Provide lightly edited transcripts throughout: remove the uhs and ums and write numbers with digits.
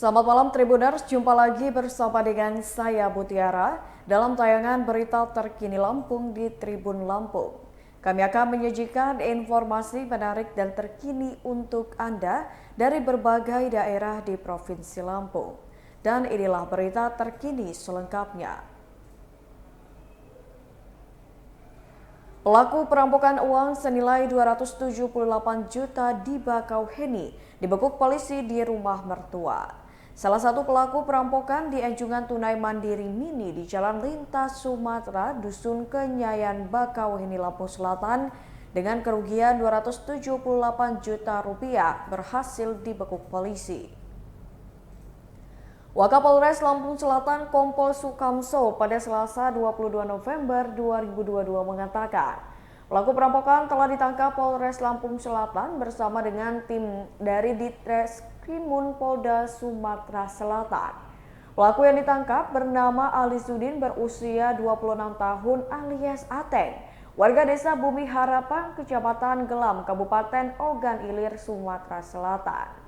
Selamat malam Tribuners, jumpa lagi bersama dengan saya Mutiara dalam tayangan berita terkini Lampung di Tribun Lampung. Kami akan menyajikan informasi menarik dan terkini untuk Anda dari berbagai daerah di Provinsi Lampung. Dan inilah berita terkini selengkapnya. Pelaku perampokan uang senilai 278 juta di Bakauheni dibekuk polisi di rumah mertua. Salah satu pelaku perampokan di Anjungan Tunai Mandiri Mini di Jalan Lintas Sumatera, Dusun Kenyayan, Bakauheni, Lampung Selatan dengan kerugian 278 juta rupiah berhasil dibekuk polisi. Wakapolres Lampung Selatan Kompol Sukamso pada Selasa 22 November 2022 mengatakan, pelaku perampokan telah ditangkap Polres Lampung Selatan bersama dengan tim dari Ditreskrimum Polda Sumatera Selatan. Pelaku yang ditangkap bernama Ali Sudin berusia 26 tahun alias Ateng, warga desa Bumi Harapan, Kecamatan Gelam, Kabupaten Ogan Ilir, Sumatera Selatan.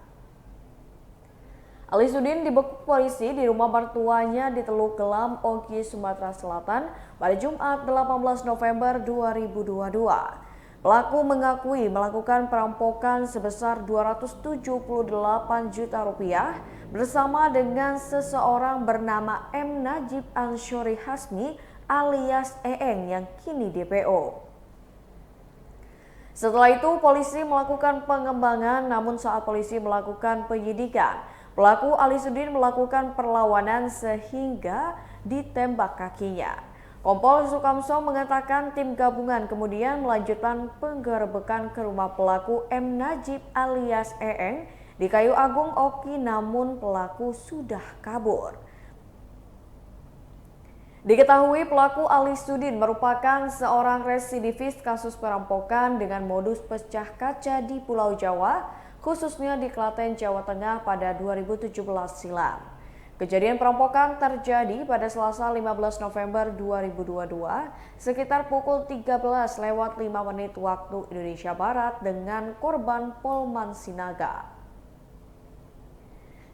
Ali Sudin dibekuk polisi di rumah mertuanya di Teluk Gelam, Oki, Sumatera Selatan pada Jumat 18 November 2022. Pelaku mengakui melakukan perampokan sebesar 278 juta rupiah bersama dengan seseorang bernama M. Najib Ansyori Hasmi alias Eeng yang kini DPO. Setelah itu polisi melakukan pengembangan, namun saat polisi melakukan penyidikan, pelaku Ali Sudin melakukan perlawanan sehingga ditembak kakinya. Kompol Sukamso mengatakan tim gabungan kemudian melanjutkan penggerebekan ke rumah pelaku M. Najib alias Eeng di Kayu Agung, Oki, namun pelaku sudah kabur. Diketahui pelaku Ali Sudin merupakan seorang residivis kasus perampokan dengan modus pecah kaca di Pulau Jawa, khususnya di Klaten, Jawa Tengah pada 2017 silam. Kejadian perampokan terjadi pada Selasa 15 November 2022 sekitar pukul 13:05 waktu Indonesia Barat dengan korban Polman Sinaga.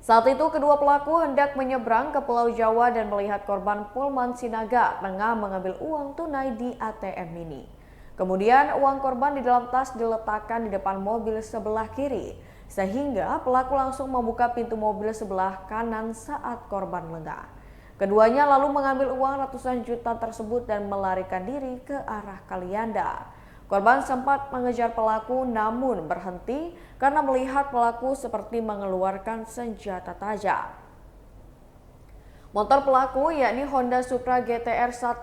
Saat itu kedua pelaku hendak menyeberang ke Pulau Jawa dan melihat korban Polman Sinaga tengah mengambil uang tunai di ATM Mini. Kemudian uang korban di dalam tas diletakkan di depan mobil sebelah kiri, sehingga pelaku langsung membuka pintu mobil sebelah kanan saat korban lengah. Keduanya lalu mengambil uang ratusan juta tersebut dan melarikan diri ke arah Kalianda. Korban sempat mengejar pelaku namun berhenti karena melihat pelaku seperti mengeluarkan senjata tajam. Motor pelaku yakni Honda Supra GTR 150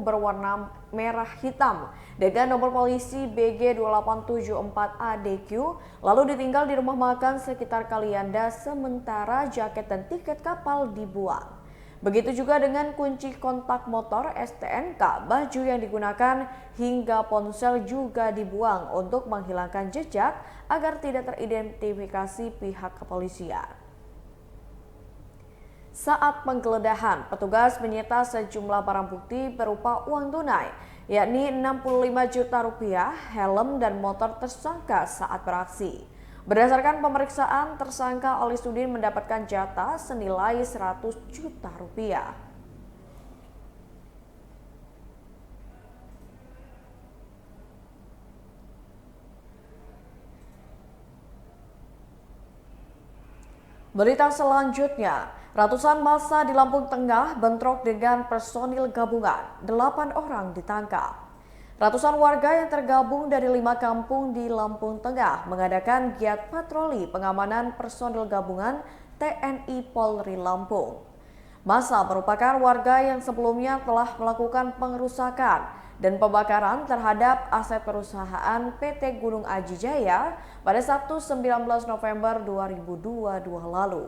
berwarna merah hitam dengan nomor polisi BG 2874ADQ lalu ditinggal di rumah makan sekitar Kalianda sementara jaket dan tiket kapal dibuang. Begitu juga dengan kunci kontak motor STNK, baju yang digunakan hingga ponsel juga dibuang untuk menghilangkan jejak agar tidak teridentifikasi pihak kepolisian. Saat penggeledahan, petugas menyita sejumlah barang bukti berupa uang tunai, yakni 65 juta rupiah, helm dan motor tersangka saat beraksi. Berdasarkan pemeriksaan, tersangka Ali Sudin mendapatkan jatah senilai 100 juta rupiah. Berita selanjutnya, ratusan massa di Lampung Tengah bentrok dengan personil gabungan, 8 orang ditangkap. Ratusan warga yang tergabung dari 5 kampung di Lampung Tengah mengadakan giat patroli pengamanan personil gabungan TNI Polri Lampung. Massa merupakan warga yang sebelumnya telah melakukan pengerusakan dan pembakaran terhadap aset perusahaan PT Gunung Aji Jaya pada Sabtu 19 November 2022 lalu.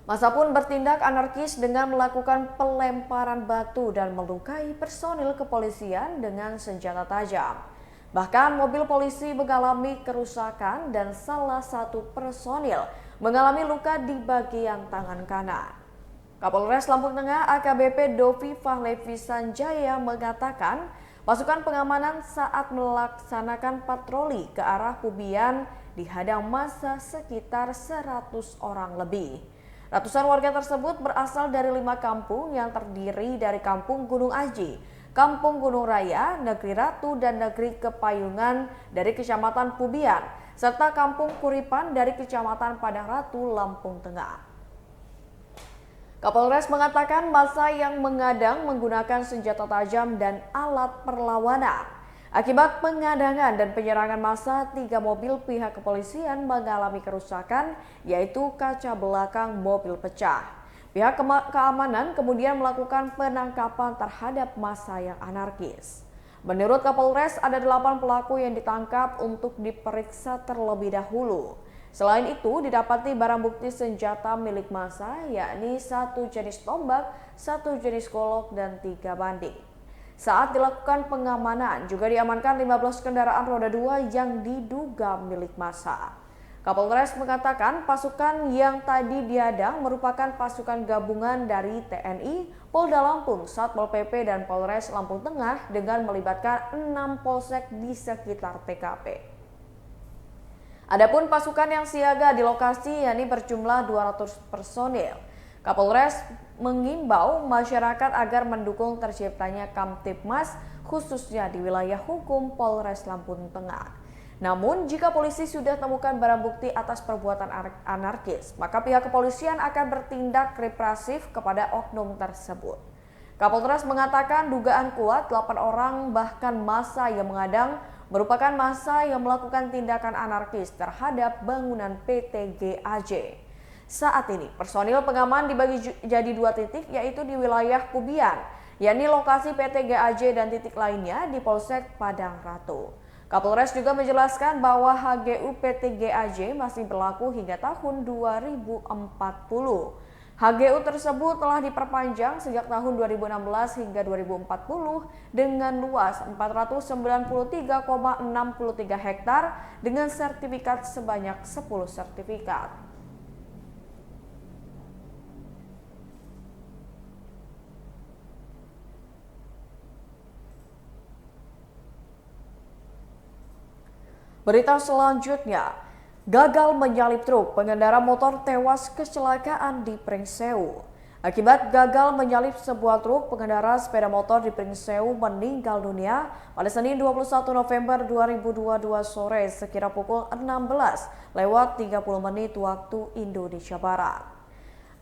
Massa pun bertindak anarkis dengan melakukan pelemparan batu dan melukai personil kepolisian dengan senjata tajam. Bahkan mobil polisi mengalami kerusakan dan salah satu personil mengalami luka di bagian tangan kanan. Kapolres Lampung Tengah AKBP Dovi Fahlevi Sanjaya mengatakan Pasukan pengamanan saat melaksanakan patroli ke arah Pubian dihadang massa sekitar 100 orang lebih. Ratusan warga tersebut berasal dari 5 kampung yang terdiri dari Kampung Gunung Aji, Kampung Gunung Raya, Negeri Ratu, dan Negeri Kepayungan dari Kecamatan Pubian, serta Kampung Kuripan dari Kecamatan Padang Ratu, Lampung Tengah. Kapolres mengatakan massa yang mengadang menggunakan senjata tajam dan alat perlawanan. Akibat pengadangan dan penyerangan massa, 3 mobil pihak kepolisian mengalami kerusakan, yaitu kaca belakang mobil pecah. Pihak keamanan kemudian melakukan penangkapan terhadap massa yang anarkis. Menurut Kapolres, ada 8 pelaku yang ditangkap untuk diperiksa terlebih dahulu. Selain itu, didapati barang bukti senjata milik massa, yakni 1 jenis tombak, 1 jenis golok, dan 3 banding. Saat dilakukan pengamanan, juga diamankan 15 kendaraan roda 2 yang diduga milik massa. Kapolres mengatakan pasukan yang tadi dihadang merupakan pasukan gabungan dari TNI, Polda Lampung, Satpol PP, dan Polres Lampung Tengah dengan melibatkan 6 polsek di sekitar TKP. Adapun pasukan yang siaga di lokasi yakni berjumlah 200 personil. Kapolres mengimbau masyarakat agar mendukung terciptanya Kamtibmas khususnya di wilayah hukum Polres Lampung Tengah. Namun jika polisi sudah temukan barang bukti atas perbuatan anarkis, maka pihak kepolisian akan bertindak represif kepada oknum tersebut. Kapolres mengatakan dugaan kuat 8 orang bahkan massa yang mengadang merupakan massa yang melakukan tindakan anarkis terhadap bangunan PT GAJ. Saat ini, personil pengaman dibagi jadi 2 titik, yaitu di wilayah Pubian, yakni lokasi PT GAJ, dan titik lainnya di Polsek Padang Ratu. Kapolres juga menjelaskan bahwa HGU PT GAJ masih berlaku hingga tahun 2040. HGU tersebut telah diperpanjang sejak tahun 2016 hingga 2040 dengan luas 493,63 hektar dengan sertifikat sebanyak 10 sertifikat. Berita selanjutnya, gagal menyalip truk, pengendara motor tewas kecelakaan di Pringsewu. Akibat gagal menyalip sebuah truk, pengendara sepeda motor di Pringsewu meninggal dunia pada Senin 21 November 2022 sore sekira pukul 16:30 waktu Indonesia Barat.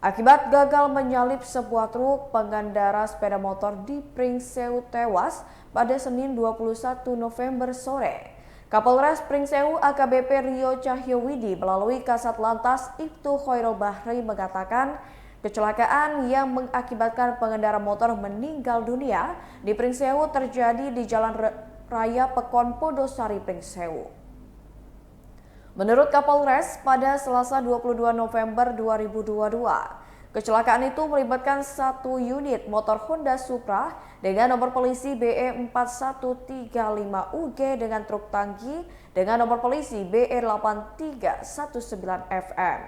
Akibat gagal menyalip sebuah truk, pengendara sepeda motor di Pringsewu tewas pada Senin 21 November sore. Kapolres Pringsewu AKBP Rio Cahyowidi melalui Kasat Lantas Ibtu Khoirul Bahri mengatakan kecelakaan yang mengakibatkan pengendara motor meninggal dunia di Pringsewu terjadi di Jalan Raya Pekon Podosari Pringsewu. Menurut Kapolres, pada Selasa 22 November 2022, kecelakaan itu melibatkan 1 unit motor Honda Supra dengan nomor polisi BE4135UG dengan truk tangki dengan nomor polisi BE8319FM.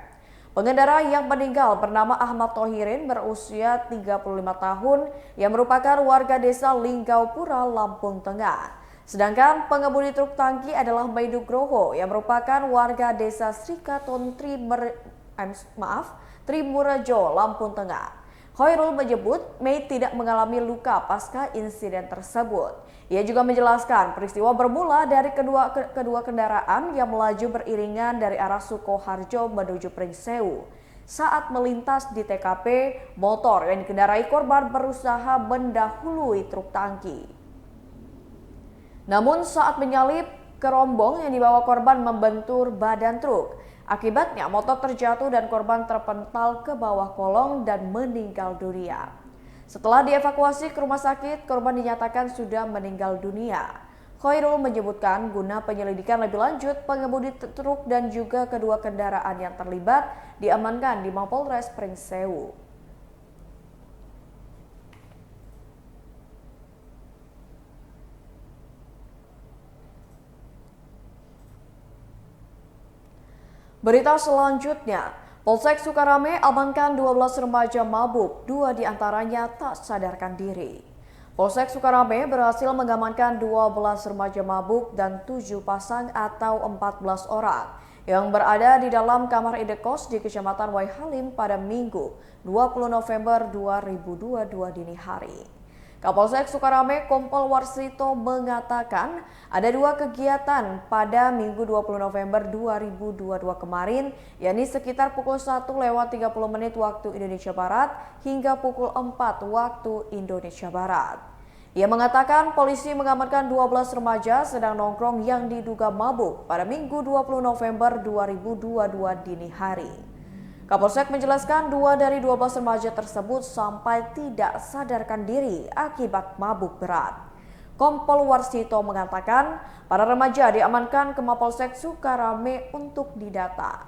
Pengendara yang meninggal bernama Ahmad Thohirin berusia 35 tahun yang merupakan warga desa Linggaupura, Lampung Tengah. Sedangkan pengemudi truk tangki adalah Maidu Groho yang merupakan warga desa Srikaton Trimurejo, Lampung Tengah. Khoirul menyebut Mei tidak mengalami luka pasca insiden tersebut. Ia juga menjelaskan peristiwa bermula dari kedua kendaraan yang melaju beriringan dari arah Sukoharjo menuju Pringsewu. Saat melintas di TKP, motor yang dikendarai korban berusaha mendahului truk tangki. Namun saat menyalip, kerombong yang dibawa korban membentur badan truk. Akibatnya motor terjatuh dan korban terpental ke bawah kolong dan meninggal dunia. Setelah dievakuasi ke rumah sakit, korban dinyatakan sudah meninggal dunia. Khoirul menyebutkan guna penyelidikan lebih lanjut, pengemudi truk dan juga kedua kendaraan yang terlibat diamankan di Mapolres Pringsewu. Berita selanjutnya, Polsek Sukarame amankan 12 remaja mabuk, 2 diantaranya tak sadarkan diri. Polsek Sukarame berhasil mengamankan 12 remaja mabuk dan 7 pasang atau 14 orang yang berada di dalam kamar indekos di Kecamatan Waihalim pada Minggu 20 November 2022 dini hari. Kapolsek Sukarame Kompol Warsito mengatakan ada 2 kegiatan pada Minggu 20 November 2022 kemarin, yakni sekitar pukul 1:30 waktu Indonesia Barat hingga pukul 4 waktu Indonesia Barat. Ia mengatakan polisi mengamankan 12 remaja sedang nongkrong yang diduga mabuk pada Minggu 20 November 2022 dini hari. Kapolsek menjelaskan 2 dari 12 remaja tersebut sampai tidak sadarkan diri akibat mabuk berat. Kompol Warsito mengatakan para remaja diamankan ke Mapolsek Sukarame untuk didata.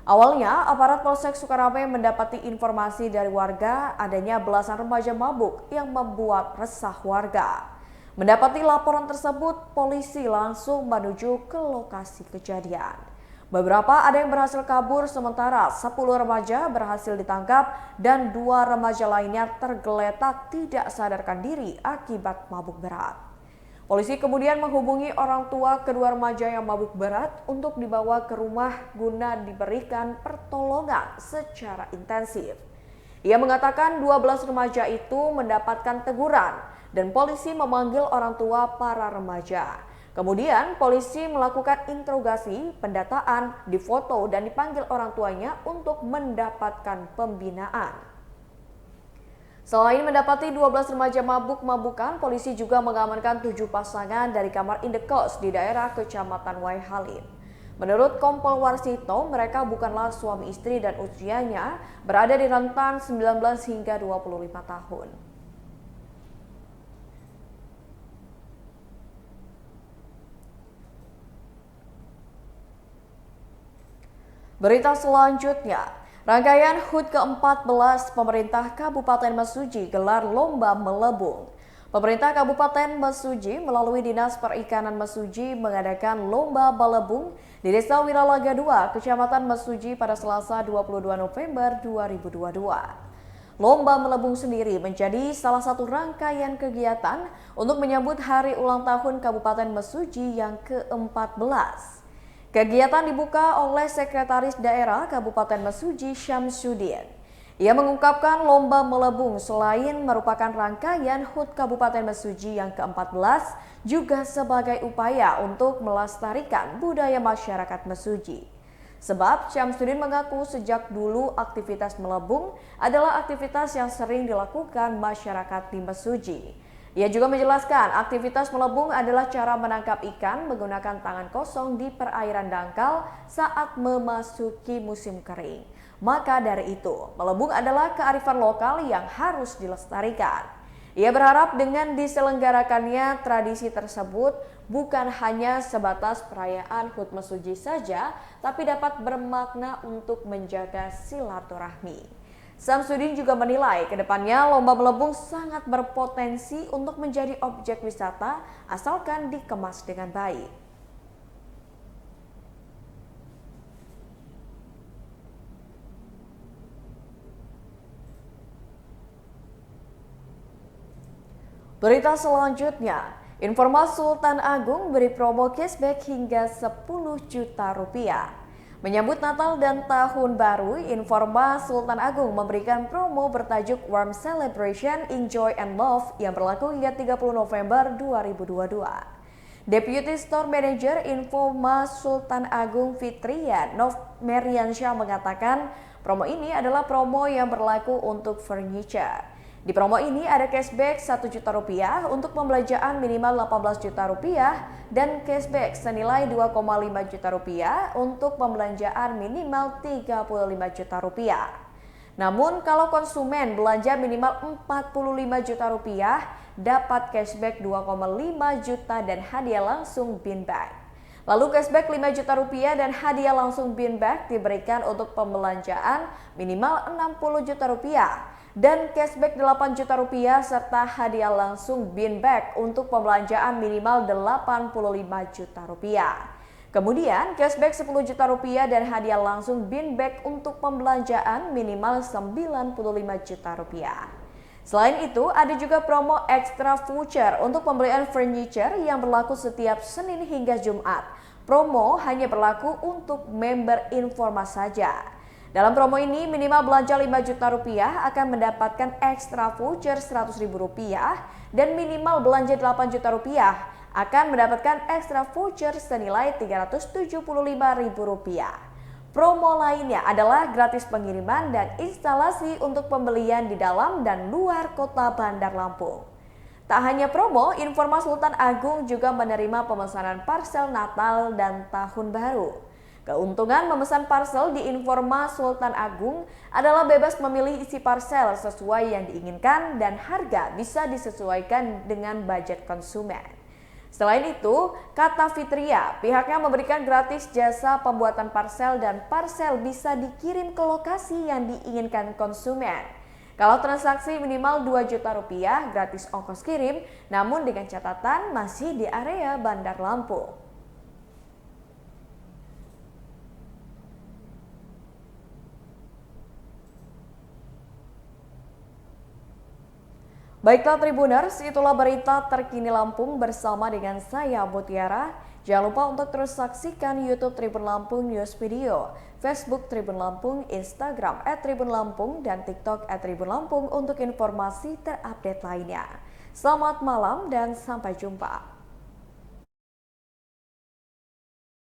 Awalnya, aparat Polsek Sukarame mendapati informasi dari warga adanya belasan remaja mabuk yang membuat resah warga. Mendapati laporan tersebut, polisi langsung menuju ke lokasi kejadian. Beberapa ada yang berhasil kabur, sementara 10 remaja berhasil ditangkap dan 2 remaja lainnya tergeletak tidak sadarkan diri akibat mabuk berat. Polisi kemudian menghubungi orang tua kedua remaja yang mabuk berat untuk dibawa ke rumah guna diberikan pertolongan secara intensif. Ia mengatakan 12 remaja itu mendapatkan teguran dan polisi memanggil orang tua para remaja. Kemudian polisi melakukan interogasi, pendataan, difoto dan dipanggil orang tuanya untuk mendapatkan pembinaan. Selain mendapati 12 remaja mabuk-mabukan, polisi juga mengamankan 7 pasangan dari kamar indekos di daerah Kecamatan Waihalim. Menurut Kompol Warsito, mereka bukanlah suami istri dan usianya berada di rentan 19 hingga 25 tahun. Berita selanjutnya, rangkaian HUT ke-14 pemerintah Kabupaten Mesuji gelar lomba melebung. Pemerintah Kabupaten Mesuji melalui Dinas Perikanan Mesuji mengadakan lomba melebung di Desa Wiralaga 2, Kecamatan Mesuji pada Selasa 22 November 2022. Lomba melebung sendiri menjadi salah satu rangkaian kegiatan untuk menyambut hari ulang tahun Kabupaten Mesuji yang ke-14. Kegiatan dibuka oleh Sekretaris Daerah Kabupaten Mesuji Syamsuddin. Ia mengungkapkan lomba melebung selain merupakan rangkaian HUT Kabupaten Mesuji yang ke-14 juga sebagai upaya untuk melestarikan budaya masyarakat Mesuji. Sebab Syamsuddin mengaku sejak dulu aktivitas melebung adalah aktivitas yang sering dilakukan masyarakat di Mesuji. Ia juga menjelaskan aktivitas melebung adalah cara menangkap ikan menggunakan tangan kosong di perairan dangkal saat memasuki musim kering. Maka dari itu, melebung adalah kearifan lokal yang harus dilestarikan. Ia berharap dengan diselenggarakannya tradisi tersebut bukan hanya sebatas perayaan HUT Mesuji saja, tapi dapat bermakna untuk menjaga silaturahmi. Syamsuddin juga menilai kedepannya lomba melebung sangat berpotensi untuk menjadi objek wisata asalkan dikemas dengan baik. Berita selanjutnya, Informa Sultan Agung beri promo cashback hingga 10 juta rupiah. Menyambut Natal dan Tahun Baru, Informa Sultan Agung memberikan promo bertajuk Warm Celebration, Enjoy and Love yang berlaku hingga 30 November 2022. Deputy Store Manager Informa Sultan Agung Fitria Meriansyah mengatakan promo ini adalah promo yang berlaku untuk furniture. Di promo ini ada cashback 1 juta rupiah untuk pembelanjaan minimal 18 juta rupiah dan cashback senilai 2,5 juta rupiah untuk pembelanjaan minimal 35 juta rupiah. Namun kalau konsumen belanja minimal 45 juta rupiah dapat cashback 2,5 juta dan hadiah langsung bin bag. Lalu cashback 5 juta rupiah dan hadiah langsung bin bag diberikan untuk pembelanjaan minimal 60 juta rupiah. Dan cashback 8 juta rupiah serta hadiah langsung bin bag untuk pembelanjaan minimal 85 juta rupiah. Kemudian cashback 10 juta rupiah dan hadiah langsung bin bag untuk pembelanjaan minimal 95 juta rupiah. Selain itu, ada juga promo extra voucher untuk pembelian furniture yang berlaku setiap Senin hingga Jumat. Promo hanya berlaku untuk member Informa saja. Dalam promo ini, minimal belanja 5 juta rupiah akan mendapatkan ekstra voucher 100 ribu rupiah dan minimal belanja 8 juta rupiah akan mendapatkan ekstra voucher senilai 375 ribu rupiah. Promo lainnya adalah gratis pengiriman dan instalasi untuk pembelian di dalam dan luar kota Bandar Lampung. Tak hanya promo, Informa Sultan Agung juga menerima pemesanan parsel Natal dan Tahun Baru. Keuntungan memesan parsel di Informa Sultan Agung adalah bebas memilih isi parsel sesuai yang diinginkan dan harga bisa disesuaikan dengan budget konsumen. Selain itu, kata Fitria, pihaknya memberikan gratis jasa pembuatan parsel dan parsel bisa dikirim ke lokasi yang diinginkan konsumen. Kalau transaksi minimal 2 juta rupiah, gratis ongkos kirim, namun dengan catatan masih di area Bandar Lampung. Baiklah Tribuners, itulah berita terkini Lampung bersama dengan saya Mutiara. Jangan lupa untuk terus saksikan YouTube Tribun Lampung News Video, Facebook Tribun Lampung, Instagram @tribunlampung, dan TikTok @tribunlampung untuk informasi terupdate lainnya. Selamat malam dan sampai jumpa.